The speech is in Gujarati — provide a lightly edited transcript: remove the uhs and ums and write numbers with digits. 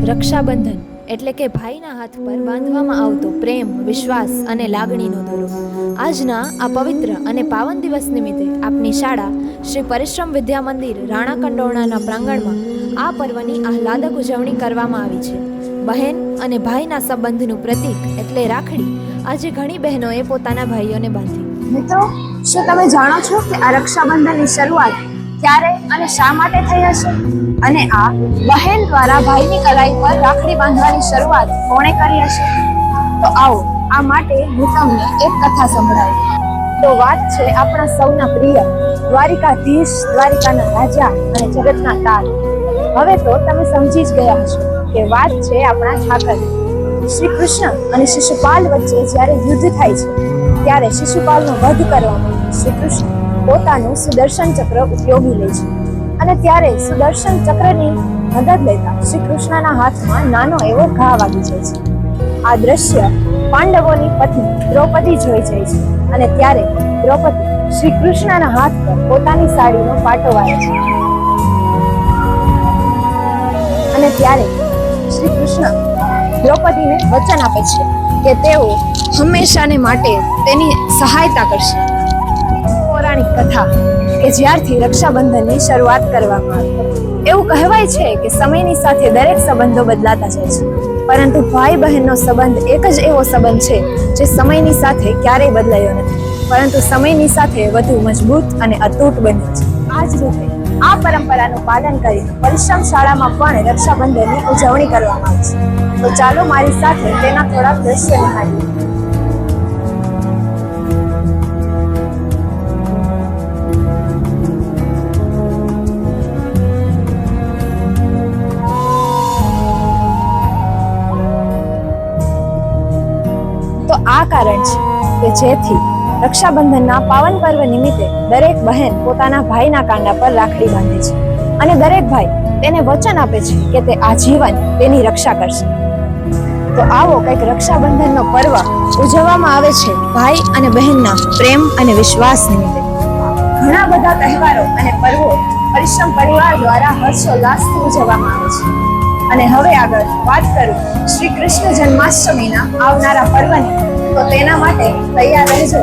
રક્ષાબંધન એટલે કે ભાઈના હાથ પર બાંધવામાં આવતો પ્રેમ, વિશ્વાસ અને લાગણીનો દોરો. આજના આ પવિત્ર અને પાવન દિવસ નિમિત્તે આપની શાળા શ્રી પરિશ્રમ વિદ્યા મંદિર રાણા કંડોરણાના પ્રાંગણમાં આ પર્વની આહલાદક ઉજવણી કરવામાં આવી છે. બહેન અને ભાઈના સંબંધનું પ્રતીક એટલે રાખડી આજે ઘણી બહેનોએ પોતાના ભાઈઓને બાંધી. મિત્રો, શું તમે જાણો છો કે આ રક્ષાબંધનની શરૂઆત ક્યારે અને શા માટે થઈ હશે? અને આ બહેન દ્વારા ભાઈની કલાઈ પર રાખડી બાંધવાની શરૂઆત કોણે કરી હશે? તો આવો આ માટે હું તમને એક કથા સંભળાવું. તો વાત છે આપણા સૌના પ્રિય દ્વારિકાધીશ, દ્વારિકાના રાજા અને જગતના તાત. હવે તો તમે સમજી જ ગયા હશો કે વાત છે આપણા ઠાકરની. શ્રી કૃષ્ણ અને શિશુપાલ વચ્ચે જ્યારે યુદ્ધ થાય છે ત્યારે શિશુપાલનો વધ કરવા માટે શ્રી કૃષ્ણ પોતાનું સુદર્શન ચક્ર ઉપયોગી લે છે. અને ત્યારે સુદર્શન ચક્રની મદદ લેતા શ્રી કૃષ્ણના હાથમાં નાનો એવો ઘા વાગી જાય છે. આ દ્રશ્ય પાંડવોની પત્ની દ્રૌપદી જોઈ જાય છે અને ત્યારે દ્રૌપદી શ્રી કૃષ્ણના હાથ પર પોતાની સાડીનો પાટો વાળે છે. અને ત્યારે શ્રી કૃષ્ણ દ્રૌપદીને વચન આપે છે કે તેઓ હંમેશાને માટે તેની સહાયતા કરશે. પૌરાણિક કથા કે જ્યારથી રક્ષાબંધનની શરૂઆત કરવામાં આવી. એવું કહેવાય છે કે સમયની સાથે દરેક સંબંધો બદલાતા જાય છે, પરંતુ ભાઈ બહેનનો સંબંધ એક જ એવો સંબંધ છે જે સમયની સાથે ક્યારેય બદલાયો નથી, પરંતુ સમયની સાથે વધુ મજબૂત અને અતૂટ બન્યો છે. આ જ રીતે આ પરંપરાનું પાલન કરીને પરિશ્રમ શાળામાં પણ રક્ષાબંધનની ઉજવણી કરવામાં આવે છે. તો ચાલો મારી સાથે તેના થોડાક દ્રશ્યો નિહાળીએ. તો આ કારણ છે કે જેથી રક્ષાબંધનના પાવન પર્વ નિમિત્તે દરેક બહેન પોતાના ભાઈના કાંડા પર રાખડી બાંધે છે અને દરેક ભાઈ તેને વચન આપે છે કે તે આજીવન તેની રક્ષા કરશે. તો આવો કંઈક રક્ષાબંધનનો પર્વ ઉજવવામાં આવે છે ભાઈ અને બહેનના પ્રેમ અને વિશ્વાસ નિમિત્તે. ઘણા બધા તહેવારો અને પર્વો પરિશ્રમ પરિવાર દ્વારા હર્ષોલ્લાસથી ઉજવવામાં આવે છે. અને હવે આગળ વાત કરું શ્રી કૃષ્ણ જન્માષ્ટમીના આવનારા પર્વની, તો તેના માટે તૈયાર રહેજો